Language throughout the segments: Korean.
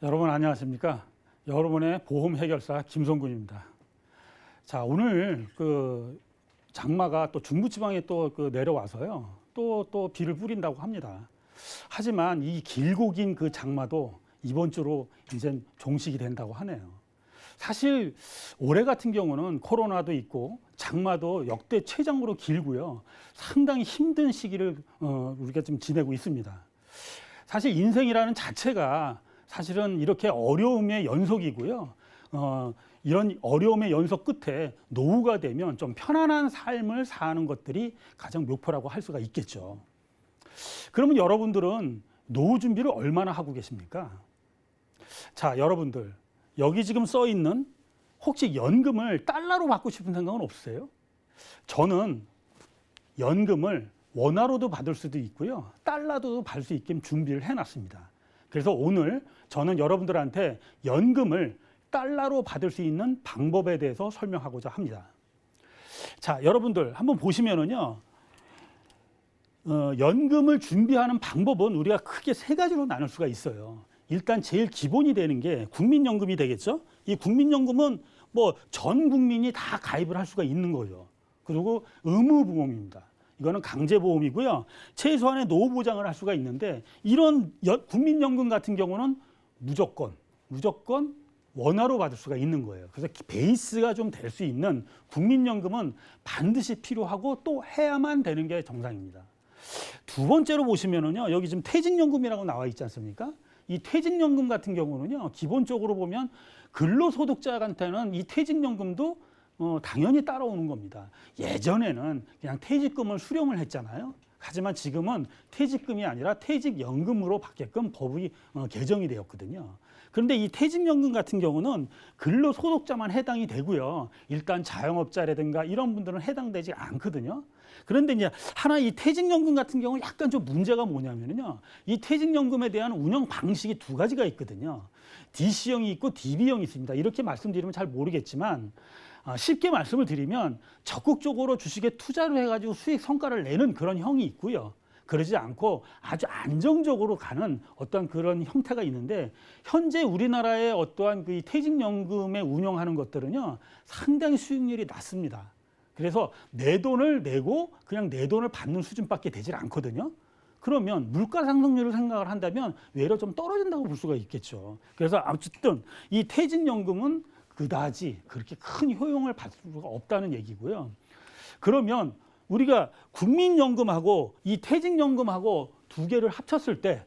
여러분 안녕하십니까? 여러분의 보험 해결사 김성군입니다. 자, 오늘 장마가 또 중부지방에 또 내려와서요. 또 비를 뿌린다고 합니다. 하지만 이 길고 긴 그 장마도 이번 주로 이제 종식이 된다고 하네요. 사실 올해 같은 경우는 코로나도 있고 장마도 역대 최장으로 길고요. 상당히 힘든 시기를 우리가 지금 지내고 있습니다. 사실 인생이라는 자체가 사실은 이렇게 어려움의 연속이고요. 이런 어려움의 연속 끝에 노후가 되면 좀 편안한 삶을 사는 것들이 가장 목표라고 할 수가 있겠죠. 그러면 여러분들은 노후 준비를 얼마나 하고 계십니까? 자, 여러분들 여기 지금 써 있는 혹시 연금을 달러로 받고 싶은 생각은 없으세요? 저는 연금을 원화로도 받을 수도 있고요. 달러도 받을 수 있게 준비를 해놨습니다. 그래서 오늘 저는 여러분들한테 연금을 달러로 받을 수 있는 방법에 대해서 설명하고자 합니다. 자, 여러분들 한번 보시면은요, 연금을 준비하는 방법은 우리가 크게 세 가지로 나눌 수가 있어요. 일단 제일 기본이 되는 게 국민연금이 되겠죠. 이 국민연금은 뭐 전 국민이 다 가입을 할 수가 있는 거죠. 그리고 의무보험입니다. 이거는 강제보험이고요. 최소한의 노후 보장을 할 수가 있는데 이런 국민연금 같은 경우는 무조건 원화로 받을 수가 있는 거예요. 그래서 베이스가 좀 될 수 있는 국민연금은 반드시 필요하고 또 해야만 되는 게 정상입니다. 두 번째로 보시면은요, 여기 지금 퇴직연금이라고 나와 있지 않습니까? 이 퇴직연금 같은 경우는요, 기본적으로 보면 근로소득자한테는 이 퇴직연금도 당연히 따라오는 겁니다. 예전에는 그냥 퇴직금을 수령을 했잖아요. 하지만 지금은 퇴직금이 아니라 퇴직연금으로 받게끔 법이 개정이 되었거든요. 그런데 이 퇴직연금 같은 경우는 근로소득자만 해당이 되고요. 일단 자영업자라든가 이런 분들은 해당되지 않거든요. 그런데 이제 하나 이 퇴직연금 같은 경우 약간 좀 문제가 뭐냐면요. 이 퇴직연금에 대한 운영 방식이 두 가지가 있거든요. DC형이 있고 DB형이 있습니다. 이렇게 말씀드리면 잘 모르겠지만 쉽게 말씀을 드리면 적극적으로 주식에 투자를 해가지고 수익 성과를 내는 그런 형이 있고요. 그러지 않고 아주 안정적으로 가는 어떤 그런 형태가 있는데 현재 우리나라의 어떠한 그 퇴직연금에 운영하는 것들은요 상당히 수익률이 낮습니다. 그래서 내 돈을 내고 그냥 내 돈을 받는 수준밖에 되질 않거든요. 그러면 물가 상승률을 생각을 한다면 외려 좀 떨어진다고 볼 수가 있겠죠. 그래서 어쨌든 이 퇴직연금은 그다지 그렇게 큰 효용을 받을 수가 없다는 얘기고요. 그러면 우리가 국민연금하고 이 퇴직연금하고 두 개를 합쳤을 때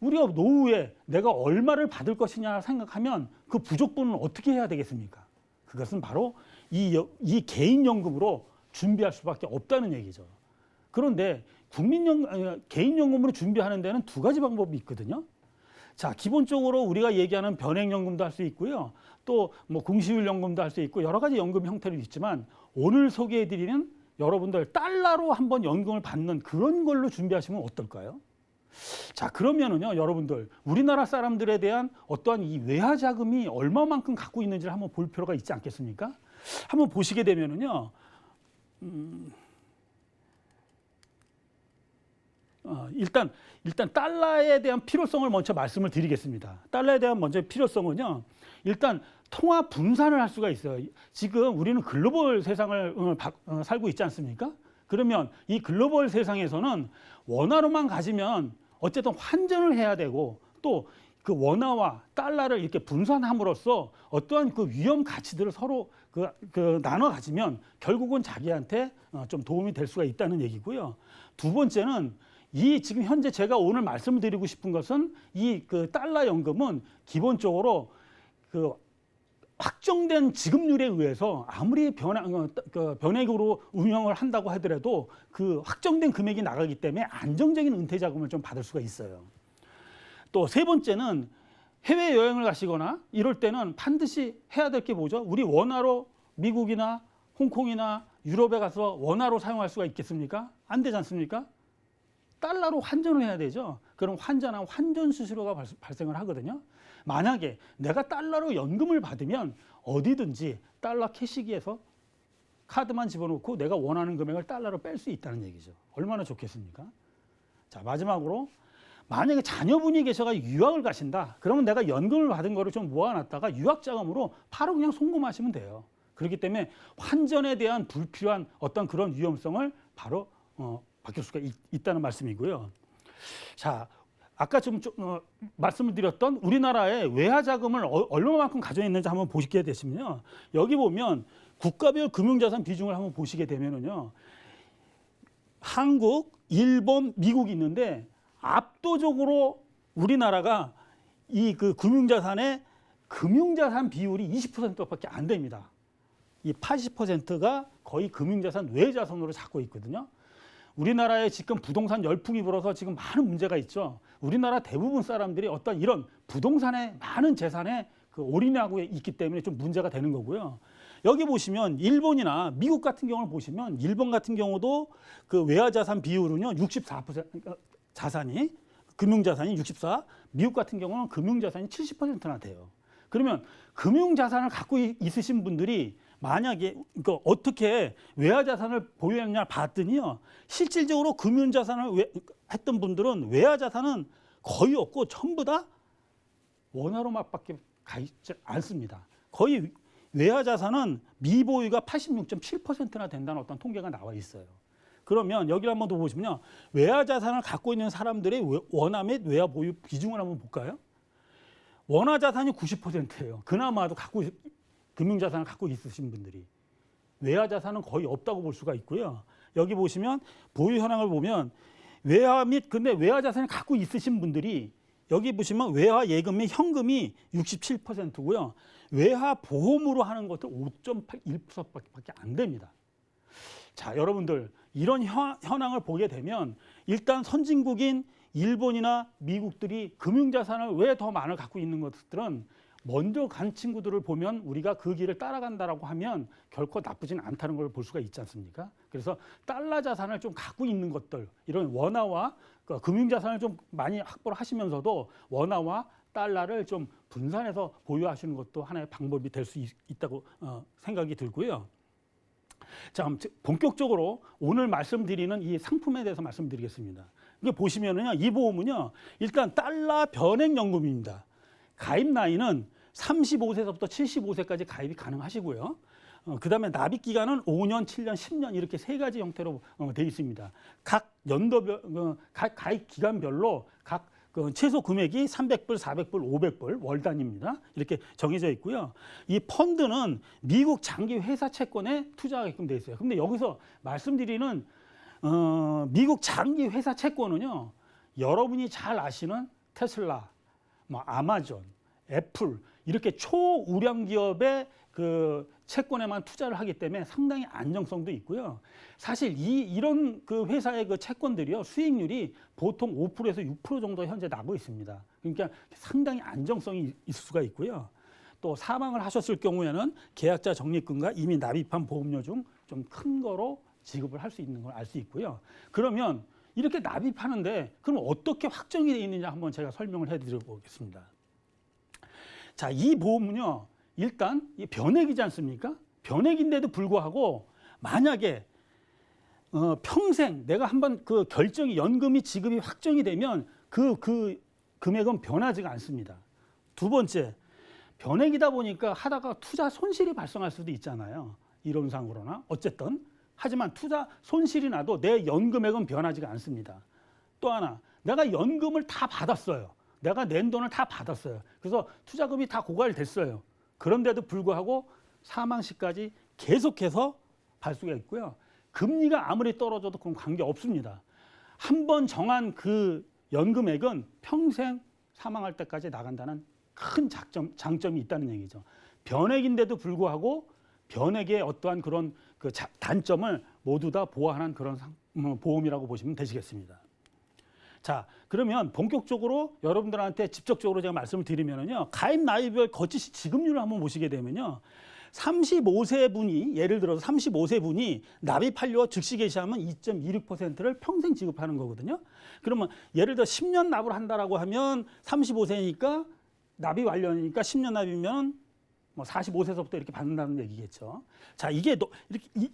우리가 노후에 내가 얼마를 받을 것이냐 생각하면 그 부족분은 어떻게 해야 되겠습니까? 그것은 바로 이 개인연금으로 준비할 수밖에 없다는 얘기죠. 그런데 개인연금으로 준비하는 데는 두 가지 방법이 있거든요. 자, 기본적으로 우리가 얘기하는 변액연금도 할 수 있고요. 또 뭐 공시율연금도 할 수 있고 여러 가지 연금 형태도 있지만 오늘 소개해드리는 여러분들 달러로 한번 연금을 받는 그런 걸로 준비하시면 어떨까요? 자, 그러면은요, 여러분들 우리나라 사람들에 대한 어떠한 이 외화 자금이 얼마만큼 갖고 있는지를 한번 볼 필요가 있지 않겠습니까? 한번 보시게 되면은요, 일단 달러에 대한 필요성을 먼저 말씀을 드리겠습니다. 달러에 대한 먼저 필요성은요, 일단 통화 분산을 할 수가 있어요. 지금 우리는 글로벌 세상을 살고 있지 않습니까? 그러면 이 글로벌 세상에서는 원화로만 가지면 어쨌든 환전을 해야 되고 또 그 원화와 달러를 이렇게 분산함으로써 어떠한 그 위험 가치들을 서로 나눠 가지면 결국은 자기한테 좀 도움이 될 수가 있다는 얘기고요. 두 번째는 이 지금 현재 제가 오늘 말씀드리고 싶은 것은 이 그 달러 연금은 기본적으로 그 확정된 지급률에 의해서 아무리 변액으로 운영을 한다고 하더라도 그 확정된 금액이 나가기 때문에 안정적인 은퇴 자금을 좀 받을 수가 있어요. 또 세 번째는 해외 여행을 가시거나 이럴 때는 반드시 해야 될 게 뭐죠? 우리 원화로 미국이나 홍콩이나 유럽에 가서 원화로 사용할 수가 있겠습니까? 안 되지 않습니까? 달러로 환전을 해야 되죠. 그럼 환전하면 환전 수수료가 발생을 하거든요. 만약에 내가 달러로 연금을 받으면 어디든지 달러 캐시기에서 카드만 집어넣고 내가 원하는 금액을 달러로 뺄 수 있다는 얘기죠. 얼마나 좋겠습니까? 자, 마지막으로 만약에 자녀분이 계셔가 유학을 가신다. 그러면 내가 연금을 받은 거를 좀 모아놨다가 유학 자금으로 바로 그냥 송금하시면 돼요. 그렇기 때문에 환전에 대한 불필요한 어떤 그런 위험성을 바로 바뀔 수가 있다는 말씀이고요. 자, 아까 좀 말씀을 드렸던 우리나라의 외화 자금을 얼마만큼 가지고 있는지 한번 보시게 되시면요. 여기 보면 국가별 금융자산 비중을 한번 보시게 되면은요. 한국, 일본, 미국이 있는데 압도적으로 우리나라가 이 그 금융자산 비율이 20%밖에 안 됩니다. 이 80%가 거의 금융자산 외자산으로 잡고 있거든요. 우리나라에 지금 부동산 열풍이 불어서 지금 많은 문제가 있죠. 우리나라 대부분 사람들이 어떤 이런 부동산에 많은 재산에 올인하고 있기 때문에 좀 문제가 되는 거고요. 여기 보시면 일본이나 미국 같은 경우를 보시면 일본 같은 경우도 그 외화자산 비율은요 64% 자산이 금융자산이 64, 미국 같은 경우는 금융자산이 70%나 돼요. 그러면 금융자산을 갖고 있으신 분들이 만약에 그러니까 어떻게 외화자산을 보유했냐 봤더니요. 실질적으로 금융자산을 했던 분들은 외화자산은 거의 없고 전부 다 원화로밖에 가 있지 않습니다. 거의 외화자산은 미보유가 86.7%나 된다는 어떤 통계가 나와 있어요. 그러면 여기를 한번 더 보시면요. 외화자산을 갖고 있는 사람들의 원화 및 외화 보유 비중을 한번 볼까요? 원화자산이 90%예요. 그나마도 금융자산을 갖고 있으신 분들이. 외화자산은 거의 없다고 볼 수가 있고요. 여기 보시면 보유 현황을 보면 근데 외화자산을 갖고 있으신 분들이 여기 보시면 외화 예금 및 현금이 67%고요. 외화 보험으로 하는 것들 5.1%밖에 안 됩니다. 자, 여러분들 이런 현황을 보게 되면 일단 선진국인 일본이나 미국들이 금융자산을 왜 더 많이 갖고 있는 것들은 먼저 간 친구들을 보면 우리가 그 길을 따라간다라고 하면 결코 나쁘진 않다는 걸 볼 수가 있지 않습니까? 그래서 달러 자산을 좀 갖고 있는 것들, 이런 원화와 금융자산을 좀 많이 확보를 하시면서도 원화와 달러를 좀 분산해서 보유하시는 것도 하나의 방법이 될 수 있다고 생각이 들고요. 자, 본격적으로 오늘 말씀드리는 이 상품에 대해서 말씀드리겠습니다. 이게 보시면은요, 이 보험은요, 일단 달러 변액연금입니다. 가입 나이는 35세부터 75세까지 가입이 가능하시고요. 그다음에 납입 기간은 5년, 7년, 10년 이렇게 세 가지 형태로 되어 있습니다. 각 연도별, 각 가입 기간별로 각 최소 금액이 300불, 400불, 500불 월 단위입니다. 이렇게 정해져 있고요. 이 펀드는 미국 장기 회사 채권에 투자하게끔 되어 있어요. 근데 여기서 말씀드리는 미국 장기 회사 채권은요. 여러분이 잘 아시는 테슬라, 아마존, 애플 이렇게 초우량 기업의 그 채권에만 투자를 하기 때문에 상당히 안정성도 있고요. 사실 이런 그 회사의 그 채권들이요 수익률이 보통 5%에서 6% 정도 현재 나고 있습니다. 그러니까 상당히 안정성이 있을 수가 있고요. 또 사망을 하셨을 경우에는 계약자 적립금과 이미 납입한 보험료 중 좀 큰 거로 지급을 할 수 있는 걸 알 수 있고요. 그러면 이렇게 납입하는데 그럼 어떻게 확정이 되어 있느냐 한번 제가 설명을 해드리겠습니다. 자, 이 보험은요. 일단 변액이지 않습니까? 변액인데도 불구하고 만약에 평생 내가 한번 그 결정이 연금이 지급이 확정이 되면 그 금액은 변하지가 않습니다. 두 번째, 변액이다 보니까 하다가 투자 손실이 발생할 수도 있잖아요. 이론상으로나 어쨌든 하지만 투자 손실이 나도 내 연금액은 변하지가 않습니다. 또 하나, 내가 연금을 다 받았어요. 내가 낸 돈을 다 받았어요. 그래서 투자금이 다 고갈됐어요. 그런데도 불구하고 사망 시까지 계속해서 받을 수가 있고요. 금리가 아무리 떨어져도 그건 관계 없습니다. 한 번 정한 그 연금액은 평생 사망할 때까지 나간다는 큰 장점이 있다는 얘기죠. 변액인데도 불구하고 변액의 어떠한 그런 그 단점을 모두 다 보완한 그런 보험이라고 보시면 되시겠습니다. 자, 그러면 본격적으로 여러분들한테 직접적으로 제가 말씀을 드리면요. 가입 나이별 거치시 지급률을 한번 보시게 되면요. 35세 분이, 예를 들어서 35세 분이 납입하려고 즉시 개시하면 2.26%를 평생 지급하는 거거든요. 그러면 예를 들어 10년 납을 한다라고 하면 35세니까 납입 완료니까 10년 납이면 뭐 45세서부터 이렇게 받는다는 얘기겠죠. 자, 이게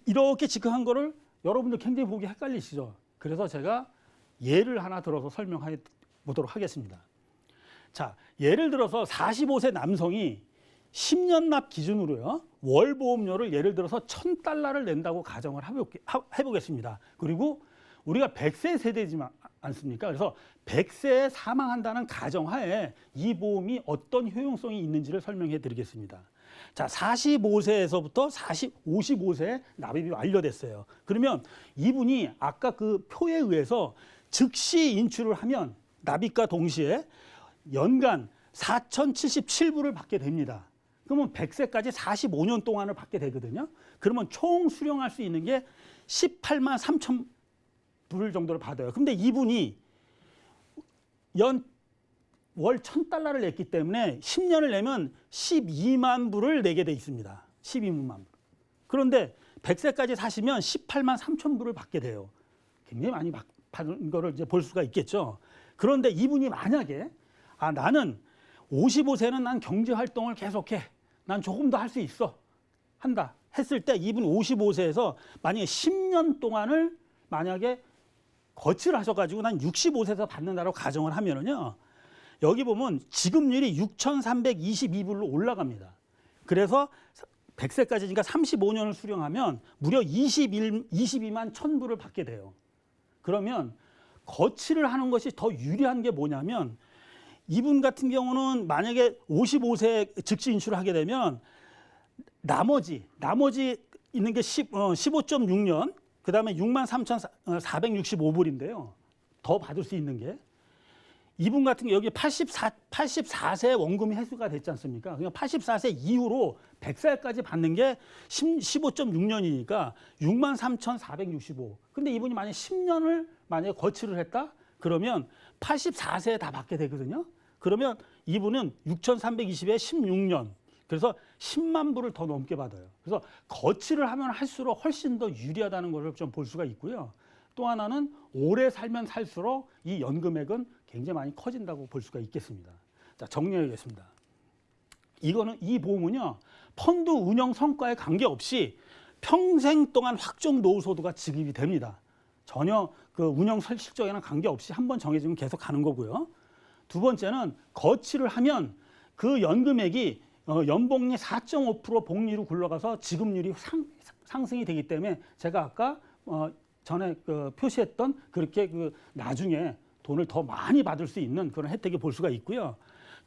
이렇게 지급한 거를 여러분들 굉장히 보기 헷갈리시죠. 그래서 제가 예를 하나 들어서 설명해 보도록 하겠습니다. 자, 예를 들어서 45세 남성이 10년 납 기준으로요, 월 보험료를 예를 들어서 $1,000를 낸다고 가정을 해보겠습니다. 그리고 우리가 100세 세대지 않습니까? 그래서 100세에 사망한다는 가정하에 이 보험이 어떤 효용성이 있는지를 설명해 드리겠습니다. 자, 45세에서부터 55세에 납입이 완료됐어요. 그러면 이분이 아까 그 표에 의해서 즉시 인출을 하면 납입과 동시에 연간 4,077불을 받게 됩니다. 그러면 100세까지 45년 동안을 받게 되거든요. 그러면 총 수령할 수 있는 게 18만 3천 불 정도를 받아요. 근데 이분이 월 $1,000를 냈기 때문에 10년을 내면 12만 불을 내게 돼 있습니다. 12만 불. 그런데 100세까지 사시면 18만 3천 불을 받게 돼요. 굉장히 많이 받은 거를 이제 볼 수가 있겠죠. 그런데 이분이 만약에 나는 55세는 난 경제 활동을 계속해. 난 조금 더 할 수 있어. 한다. 했을 때 이분 55세에서 만약에 10년 동안을 만약에 거치를 하셔가지고 난 65세에서 받는다고 가정을 하면은요, 여기 보면 지급률이 6,322불로 올라갑니다. 그래서 100세까지니까 35년을 수령하면 무려 22만 1,000불을 받게 돼요. 그러면 거치를 하는 것이 더 유리한 게 뭐냐면, 이분 같은 경우는 만약에 55세 즉시 인출을 하게 되면 나머지 있는 게 15.6년, 그 다음에 63,465불인데요. 더 받을 수 있는 게. 이분 같은 게 여기 84세 원금이 회수가 됐지 않습니까? 그냥 84세 이후로 100살까지 받는 게 15.6년이니까 63,465. 근데 이분이 만약에 10년을 만약에 거치를 했다? 그러면 84세에 다 받게 되거든요. 그러면 이분은 6,320에 16년. 그래서 10만 불을 더 넘게 받아요. 그래서 거치를 하면 할수록 훨씬 더 유리하다는 것을 좀 볼 수가 있고요. 또 하나는 오래 살면 살수록 이 연금액은 굉장히 많이 커진다고 볼 수가 있겠습니다. 자, 정리하겠습니다. 이 보험은요, 펀드 운영 성과에 관계없이 평생 동안 확정 노후소득가 지급이 됩니다. 전혀 그 운영 실적에는 관계없이 한번 정해지면 계속 가는 거고요. 두 번째는 거치를 하면 그 연금액이 연봉리 4.5% 복리로 굴러가서 지급률이 상승이 되기 때문에 제가 아까 전에 표시했던 그렇게 나중에 돈을 더 많이 받을 수 있는 그런 혜택을 볼 수가 있고요.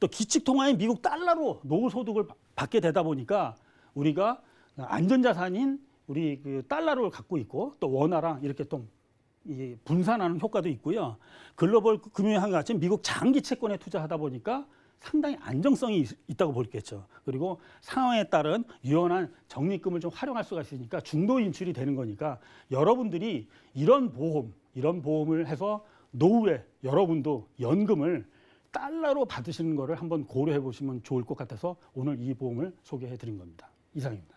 또 기축통화인 미국 달러로 노후소득을 받게 되다 보니까 우리가 안전자산인 우리 달러를 갖고 있고 또 원화랑 이렇게 좀 분산하는 효과도 있고요. 글로벌 금융위기와 같이 미국 장기 채권에 투자하다 보니까 상당히 안정성이 있다고 볼겠죠. 그리고 상황에 따른 유연한 적립금을 좀 활용할 수가 있으니까 중도 인출이 되는 거니까 여러분들이 이런 보험을 해서 노후에 여러분도 연금을 달러로 받으시는 거를 한번 고려해 보시면 좋을 것 같아서 오늘 이 보험을 소개해 드린 겁니다. 이상입니다.